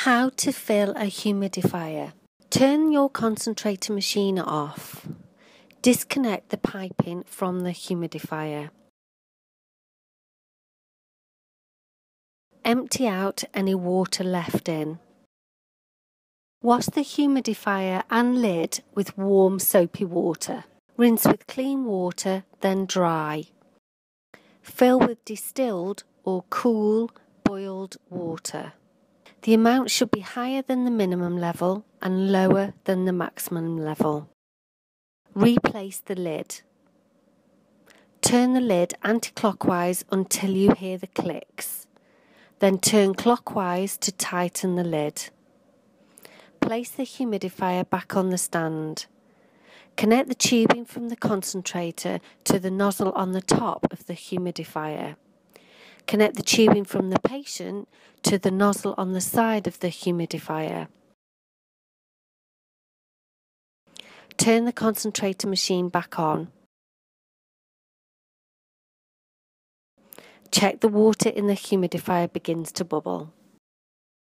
How to fill a humidifier. Turn your concentrator machine off. Disconnect the piping from the humidifier. Empty out any water left in. Wash the humidifier and lid with warm soapy water. Rinse with clean water, then dry. Fill with distilled or cool boiled water. The amount should be higher than the minimum level and lower than the maximum level. Replace the lid. Turn the lid anti-clockwise until you hear the clicks. Then turn clockwise to tighten the lid. Place the humidifier back on the stand. Connect the tubing from the concentrator to the nozzle on the top of the humidifier. Connect the tubing from the patient to the nozzle on the side of the humidifier. Turn the concentrator machine back on. Check the water in the humidifier begins to bubble.